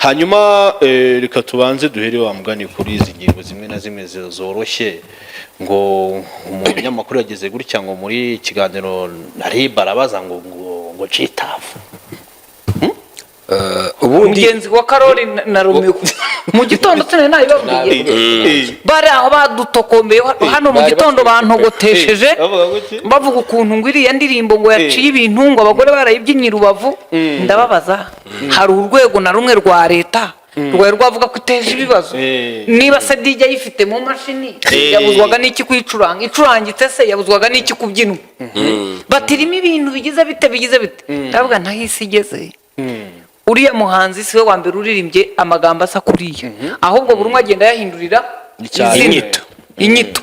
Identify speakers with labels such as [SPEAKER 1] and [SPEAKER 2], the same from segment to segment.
[SPEAKER 1] hanyuma reka tubanze duhere wa mugani kuri izi ngingo zimwe na zimwe zoroshye ngo umunyamakuru yageze gutya ngo muri kiganiro nari barabaza ngo citafu
[SPEAKER 2] ubundi mugenzi wa Karoli na Romeo mu gitondo tene nabibabwiye bari aho badutokombeye hano mu gitondo bantogotesheje bavuga ukuntu ngwiriya ndirimbo ngo yaciye ibintu ngo abagore barayibyinyira Rubavu ndababaza hari urwego na rumwe rwa leta rwari rwavuga ko iteje ibibazo niba se DJ yifite mu mashini yabuzwaga n'iki kwicuranga icurangitse se yabuzwaga n'iki kubyinwa batirimo ibintu bigize bite ndavuga ntahisi igeze uriya muhanzi siwe wa mbere uririmbye amagambo asa kuriya ahubwo buri umwe agenda yahindurira inyito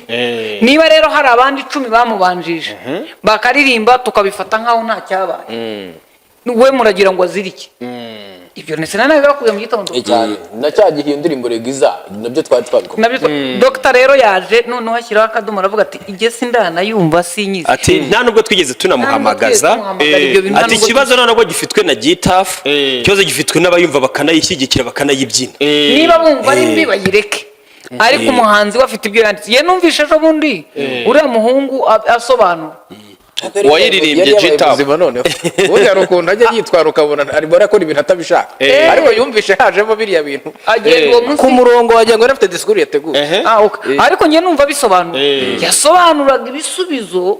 [SPEAKER 2] niba rero hari abandi 10 bamubanjije bakaririmba tukabifata nkaho nta cyabaye we muragira ngo azirike ibyo nese nanaga bakuye mu gitondo
[SPEAKER 3] cyane ndacyagiye indirimbo regiza nabyo twari twabiko
[SPEAKER 2] nabyo Dr rero yaje none hashyiraho akadomo aravuga ati igese ndana yumva sinyize
[SPEAKER 4] ati nta nubwo twigeze tunamuhamagaza ati ikibazo none nabwo gifitwe na Gitafu cyoze gifitwe n'abayumva bakanayishyigikira bakanayibyina
[SPEAKER 2] niba bumva ari mbi bayireke ariko umuhanzi wafite ibyo yanditse ye numvishe ejo bundi uriya muhungu asobanura
[SPEAKER 4] wayiririmbye Gitafu
[SPEAKER 3] none ubundi hari ukuntu ajya yitwara ukabona ari bora ko ibintu atabishaka ariko yumvishe hajemo biriya bintu ku murongo wagira ngo afite discours yateguye
[SPEAKER 2] ariko ngiye numva bisobanura yasobanuraga ibisubizo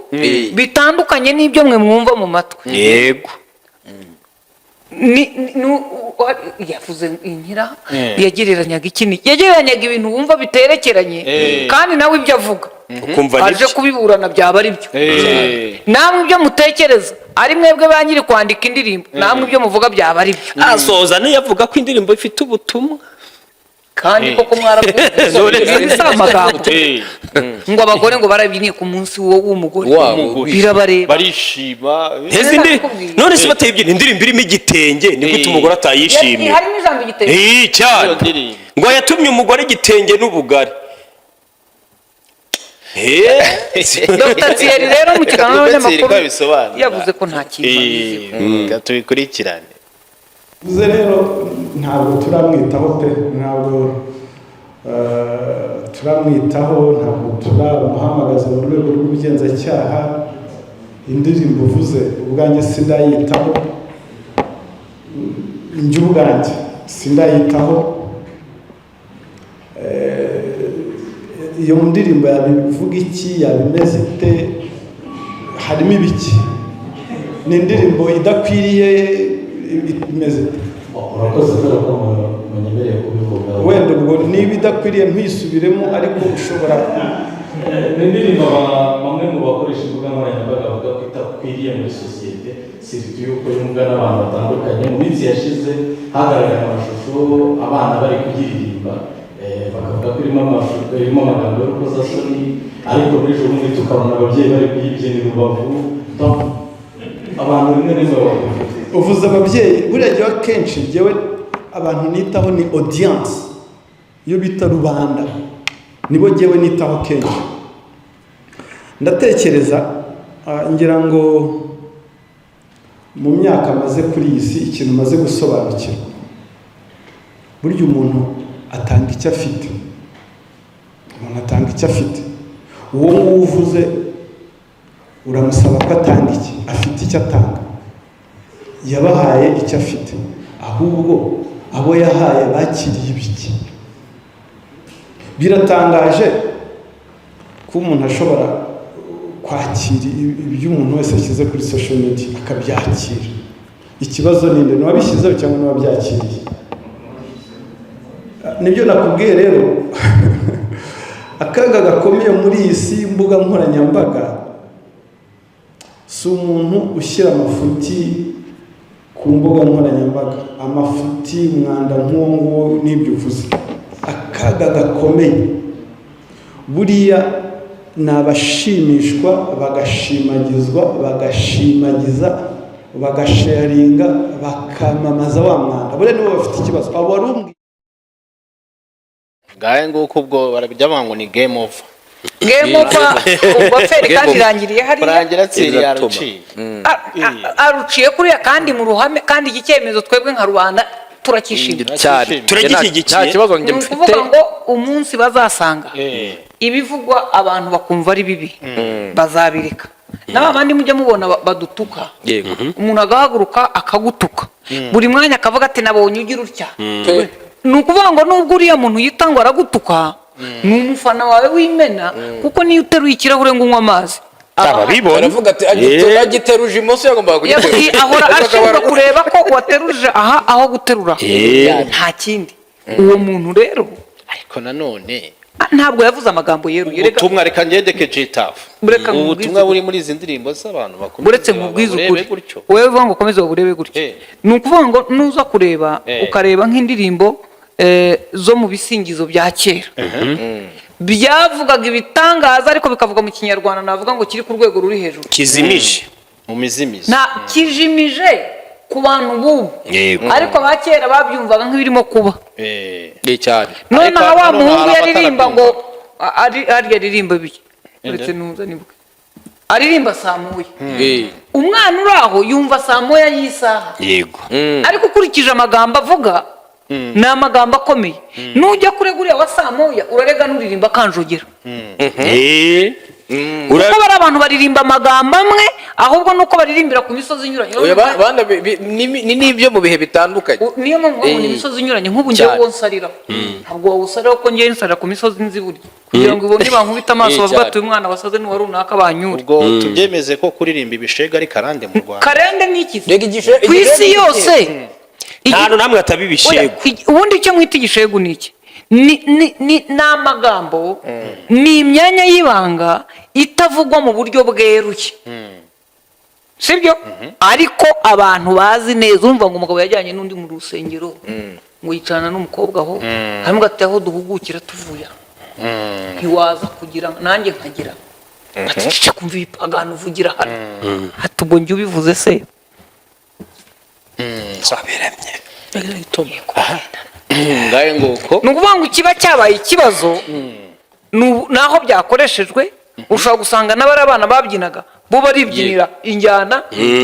[SPEAKER 2] bitandukanye n'ibyo mwe mwumva mu matwi
[SPEAKER 4] yego
[SPEAKER 2] yavuze inkira yagereranyaga ikini yagereranyaga ibintu wumva biterekeranye kandi nawe ibyo avuga aje kubiburana byaba ari byo namwe ibyo mutekereza ari mwebwe banyiri kwandika indirimbo namwe ibyo muvuga byaba ari byo
[SPEAKER 4] asoza ne yavuga ko indirimbo ifite ubutumwa
[SPEAKER 2] kandi koko mwaravuze amagambo ngo abagore ngo barabyiniye ku munsi w'umugore birabareba
[SPEAKER 1] barishima
[SPEAKER 4] none se bateye ibyo indirimbo irimo igitenge ni gute umugore atayishimiye
[SPEAKER 2] harimo ijambo igitenge
[SPEAKER 4] cyane ngo yatumye umugore igitenge n'ubugari
[SPEAKER 2] Dr Thierry rero mu kiganiro n'abanyamakuru yavuze ko nta kintu
[SPEAKER 1] tubikurikirane
[SPEAKER 5] uze rero ntabwo turamwitaho pe ntabwo turamwitaho ntabwo turamuhamagaza mu rwego rw'ubugenzacyaha indirimbo uvuze ubwanjye sindayitaho njye ubwanjye sindayitaho iyo ndirimbo yabivuga iki yabimeze ite harimo ibiki ni indirimbo idakwiriye imeze ite
[SPEAKER 6] urakoze kubera ko munyemereye kubivuga
[SPEAKER 5] wenda ubwo niba idakwiriye ntisubiremo ariko ushobora
[SPEAKER 6] ni indirimbo bamwe mu bakoresha imbuga nkoranyambaga bavuga ko idakwiriye muri sosiyete sirtu yuko yumvwa n'abantu batandukanye mu minsi yashize hagaragara amashusho abana bari kuyiririmba bakavuga ko irimo amagambo y'urukozasoni ariko muri ejo bundi tukabona ababyeyi bari kuyibyinira Rubavu abantu rimwe rimwe
[SPEAKER 5] uvuze ababyeyi buriya gihe akenshi njyewe abantu nitaho ni audience iyo bita rubanda nibo njyewe nitaho kenshi ndatekereza ngira ngo mu myaka maze kuri iyi si ikintu maze gusobanukirwa burya umuntu atanga icyo afite uwo nguwo uvuze uramusaba ko atanga iki afite icyo atanga yabahaye icyo afite ahubwo abo yahaye bakiriye ibiki biratangaje ko umuntu ashobora kwakira ibyo umuntu wese ashyize kuri social media akabyakira ikibazo ninde n'uwabishyizeho cyangwa n'uwabyakiriye nibyo nakubwiye rero akaga gakomeye muri iyi si y'imbuga nkoranyambaga si umuntu ushyira amafuti ku mbuga nkoranyambaga amafuti umwanda nk'uwo nguwo n'ibyo uvuze akaga gakomeye buriya ni abashimishwa bagashimagizwa bagashimagiza bagasharinga bakamamaza wa mwanda buriya nibo bafite ikibazo abo wari umwe
[SPEAKER 1] ngahe nguko ubwo barabijya ngo ni game over
[SPEAKER 2] ubwo feri kandi irangiriye hariya
[SPEAKER 1] kurangira tsiri yaruciye
[SPEAKER 2] aruciye kuriya kandi mu ruhame kandi iki cyemezo twebwe nka rubanda turakishimira
[SPEAKER 3] cyane
[SPEAKER 4] turagishyigikiye.
[SPEAKER 3] nta kibazo njye
[SPEAKER 2] ni
[SPEAKER 3] mfite
[SPEAKER 2] ukuvuga ngo umunsi bazasanga ibivugwa abantu bakumva ari bibi bazabireka n'aba bandi mujya mubona badutuka
[SPEAKER 3] yego
[SPEAKER 2] umuntu agahaguruka akagutuka buri mwanya akavuga ati nabonye ugira utya ni ukuvuga ngo nubwo uriya muntu yitangwa aragutuka ni umufana wawe w'imena kuko niyo uteruye ikirahure ngo unywe amazi
[SPEAKER 4] ababibona
[SPEAKER 3] aravuga ati agiteruje imoso yagombaga kugiterura
[SPEAKER 2] ahora ashinzwe kureba ko wateruje aho guterura nta kindi uwo muntu rero
[SPEAKER 1] ariko nanone
[SPEAKER 2] ntabwo yavuze amagambo yeruye
[SPEAKER 1] ubutumwa reka ngendeke jitafu ubutumwa buri muri izi ndirimbo z'abantu bakunda
[SPEAKER 2] uretse nkubwiza ukuri wowe uvuga ngo ukomeze baburebe gutyo ni ukuvuga ngo nuza kureba ukareba nk'indirimbo zo mu bisingizo bya kera byavugaga ibitangaza ariko bikavuga mu kinyarwanda navuga ngo kiri ku rwego ruri hejuru
[SPEAKER 4] kizimije
[SPEAKER 1] mu mizimizi
[SPEAKER 2] kijimije ku bantu b'ubu ariko ba kera babyumvaga nk'ibirimo kuba
[SPEAKER 3] cyane
[SPEAKER 2] noneho wa muhungu yaririmba ngo aririmba bike uretse nuza nibwe aririmba saa moya umwana uri aho yumva saa moya y'isaha
[SPEAKER 4] yego
[SPEAKER 2] ariko ukurikije amagambo avuga ni amagambo akomeye nujya kure guriya wa saa moya urarega n'uririmba akanjogera kuko bari abantu baririmba amagambo amwe ahubwo nuko baririmbira ku misozi inyuranye
[SPEAKER 3] ni n'ibyo mu bihe bitandukanye
[SPEAKER 2] niyo mpamvu babona imisozi inyuranye nk'ubu ngewe wonsariraho ntabwo wawusariraho ko ngewe nsarira ku misozi nzi burya kugira ngo ibone bankubita amaso bavuga ati uyu mwana wasaze n'uwa runaka banyure
[SPEAKER 1] ubwo tubyemeze ko kuririmba ibishega ari karande mu Rwanda
[SPEAKER 2] karande ni iki ku isi yose
[SPEAKER 4] nta hantu namwe hataba ibishegu
[SPEAKER 2] ubundi icyo mwita igishegu ni iki ni amagambo ni imyanya y'ibanga itavugwa mu buryo bweruye sibyo ariko abantu bazi neza urumva ngo umugabo yajyanye n'undi mu rusengero ngo yicarana n'umukobwa aho hanyuma ati aho duhugukira tuvuye ntiwaza kugira nanjye nkagira ati kumva ibipagano uvugira hano ati ubwo njye ubivuze se
[SPEAKER 4] zaberemye
[SPEAKER 1] ngaye nguko
[SPEAKER 2] ni ukuvuga ngo ikiba cyabaye ikibazo naho byakoreshejwe ushobora gusanga n'abari abana babyinaga bo baribyinira injyana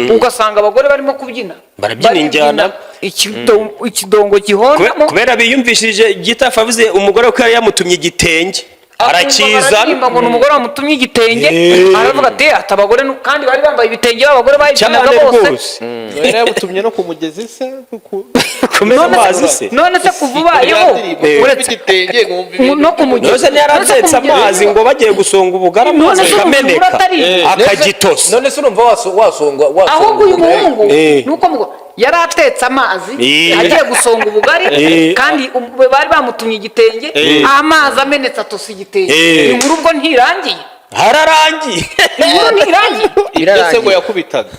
[SPEAKER 2] ugasanga abagore barimo kubyina
[SPEAKER 4] barabyina injyana
[SPEAKER 2] ikidongo gihondamo
[SPEAKER 4] kubera biyumvishije gitafu avuze umugore ko yari yamutumye igitenge arakiza
[SPEAKER 2] ngo ni umugore wamutumye igitenge aravuga ati ati abagore kandi bari bambaye ibitenge abagore bayibyinaga bose
[SPEAKER 1] yari yamutumye no ku mugezi se
[SPEAKER 4] kumeza amazi se
[SPEAKER 2] none se kuva ubayeho uretse no ku mugezi
[SPEAKER 4] none ntiyaratetse amazi ngo bagiye gusonga ubugari amazi akameneka akagitosa
[SPEAKER 3] none se urumva wasongwa
[SPEAKER 2] ahubwo uyu muhungu nuko ngo yari atetse amazi agiye gusonga ubugari kandi bari bamutumye igitenge amazi amenetse atosa igitenge inkuru ubwo ntirangiye
[SPEAKER 4] hararangiye
[SPEAKER 2] inkuru ntirangiye
[SPEAKER 1] irarangiye ngo yakubitaga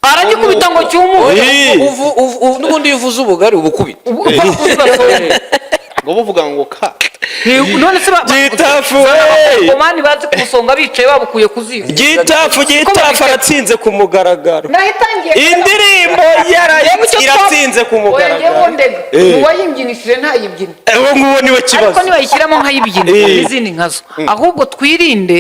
[SPEAKER 2] aragikubita ngo cyumuhe
[SPEAKER 3] n'ubundi iyo uvuze ubugari ubukubita
[SPEAKER 1] ngo buvuga ngo ka
[SPEAKER 2] none se
[SPEAKER 4] gitafu
[SPEAKER 2] komani bazi kusonga bicaye babukuye kuziba
[SPEAKER 4] gitafu aratsinze ku mugaragaro
[SPEAKER 2] nahitangiye
[SPEAKER 4] indirimbo iratsinze ku mugaragaro
[SPEAKER 2] uwayibyinishije ntayibyine
[SPEAKER 4] uwo nguwo niwe kibazo
[SPEAKER 2] ariko nibayishyiramo nkayibyine n'izindi nkazo ahubwo twirinde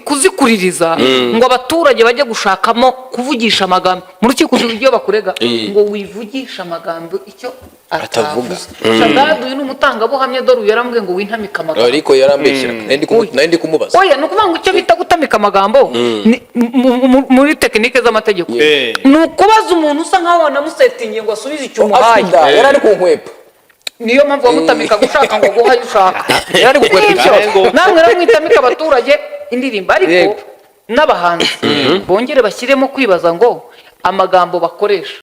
[SPEAKER 2] kuzikuririza ngo abaturage bajye gushakamo kuvugisha amagambo mu rukiko ibyo bakurega ngo wivugisha amagambo icyo atavuga shagaduye n'umutangabuhamya dore yarambwiye ngo wintamika amagambo
[SPEAKER 3] ariko yarambeshyira nandi kumubaza
[SPEAKER 2] oya ni ukuvuga ngo icyo bita gutamika amagambo muri tekinike z'amategeko ni ukubaza umuntu usa nkaho wanamusetingiye ngo asubize icyo umuhaye
[SPEAKER 3] yari ari ku nkwepa
[SPEAKER 2] niyo mpamvu bamutamika gushaka ngo guha ayo ushaka yari gukwepa ikibazo namwe rero mwitamika abaturage indirimbo ariko n'abahanzi bongere bashyiremo kwibaza ngo amagambo bakoresha